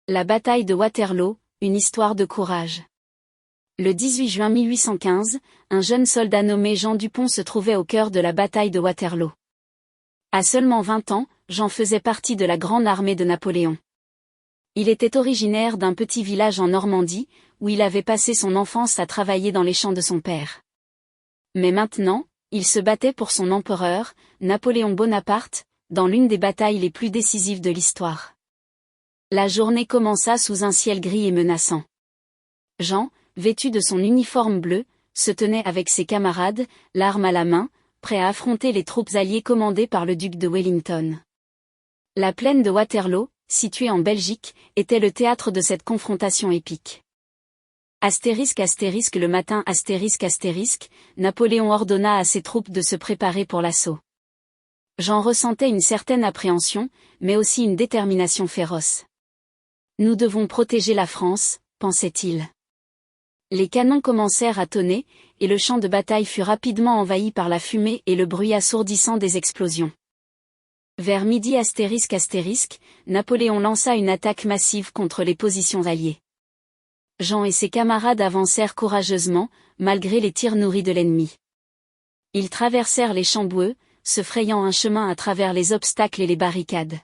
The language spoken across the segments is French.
La bataille de Waterloo, une histoire de courage. Le 18 juin 1815, un jeune soldat nommé Jean Dupont se trouvait au cœur de la bataille de Waterloo. À seulement 20 ans, Jean faisait partie de la grande armée de Napoléon. Il était originaire d'un petit village en Normandie, où il avait passé son enfance à travailler dans les champs de son père. Mais maintenant, il se battait pour son empereur, Napoléon Bonaparte, dans l'une des batailles les plus décisives de l'histoire. La journée commença sous un ciel gris et menaçant. Jean, vêtu de son uniforme bleu, se tenait avec ses camarades, l'arme à la main, prêt à affronter les troupes alliées commandées par le duc de Wellington. La plaine de Waterloo, située en Belgique, était le théâtre de cette confrontation épique. Le matin Napoléon ordonna à ses troupes de se préparer pour l'assaut. Jean ressentait une certaine appréhension, mais aussi une détermination féroce. Nous devons protéger la France, pensait-il. Les canons commencèrent à tonner, et le champ de bataille fut rapidement envahi par la fumée et le bruit assourdissant des explosions. Vers midi Napoléon lança une attaque massive contre les positions alliées. Jean et ses camarades avancèrent courageusement, malgré les tirs nourris de l'ennemi. Ils traversèrent les champs boueux, se frayant un chemin à travers les obstacles et les barricades.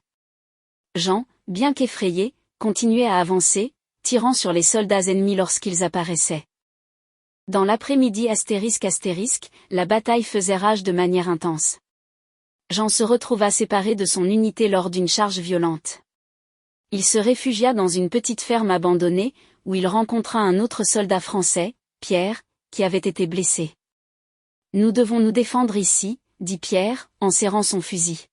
Jean, bien qu'effrayé, continuait à avancer, tirant sur les soldats ennemis lorsqu'ils apparaissaient. Dans l'après-midi la bataille faisait rage de manière intense. Jean se retrouva séparé de son unité lors d'une charge violente. Il se réfugia dans une petite ferme abandonnée, où il rencontra un autre soldat français, Pierre, qui avait été blessé. « Nous devons nous défendre ici, » dit Pierre, en serrant son fusil.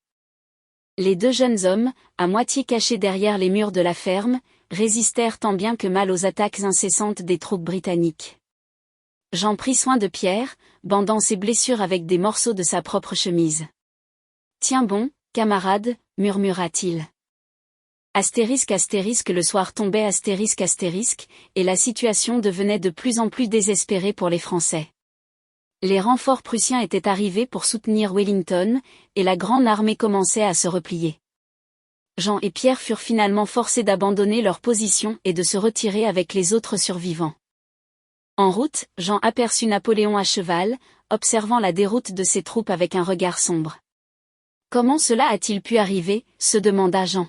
Les deux jeunes hommes, à moitié cachés derrière les murs de la ferme, résistèrent tant bien que mal aux attaques incessantes des troupes britanniques. Jean prit soin de Pierre, bandant ses blessures avec des morceaux de sa propre chemise. « Tiens bon, camarade, murmura-t-il. Le soir tombait et la situation devenait de plus en plus désespérée pour les Français. Les renforts prussiens étaient arrivés pour soutenir Wellington, et la grande armée commençait à se replier. Jean et Pierre furent finalement forcés d'abandonner leur position et de se retirer avec les autres survivants. En route, Jean aperçut Napoléon à cheval, observant la déroute de ses troupes avec un regard sombre. « Comment cela a-t-il pu arriver ?» se demanda Jean.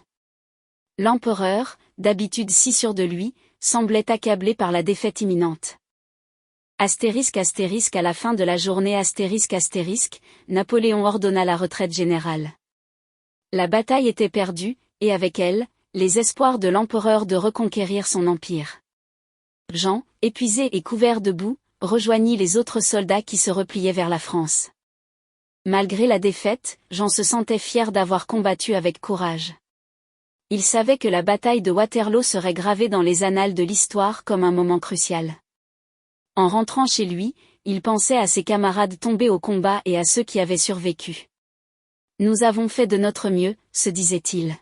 L'empereur, d'habitude si sûr de lui, semblait accablé par la défaite imminente. À la fin de la journée Napoléon ordonna la retraite générale. La bataille était perdue, et avec elle, les espoirs de l'empereur de reconquérir son empire. Jean, épuisé et couvert de boue, rejoignit les autres soldats qui se repliaient vers la France. Malgré la défaite, Jean se sentait fier d'avoir combattu avec courage. Il savait que la bataille de Waterloo serait gravée dans les annales de l'histoire comme un moment crucial. En rentrant chez lui, il pensait à ses camarades tombés au combat et à ceux qui avaient survécu. « Nous avons fait de notre mieux », se disait-il.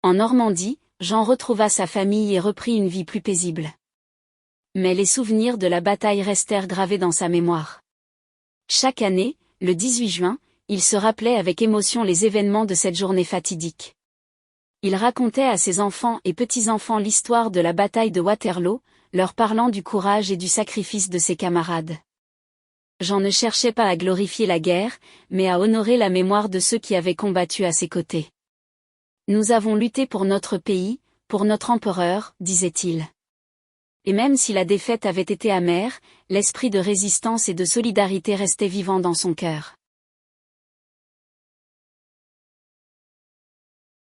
En Normandie, Jean retrouva sa famille et reprit une vie plus paisible. Mais les souvenirs de la bataille restèrent gravés dans sa mémoire. Chaque année, le 18 juin, il se rappelait avec émotion les événements de cette journée fatidique. Il racontait à ses enfants et petits-enfants l'histoire de la bataille de Waterloo, leur parlant du courage et du sacrifice de ses camarades. Jean ne cherchait pas à glorifier la guerre, mais à honorer la mémoire de ceux qui avaient combattu à ses côtés. « Nous avons lutté pour notre pays, pour notre empereur, disait-il. Et même si la défaite avait été amère, l'esprit de résistance et de solidarité restait vivant dans son cœur.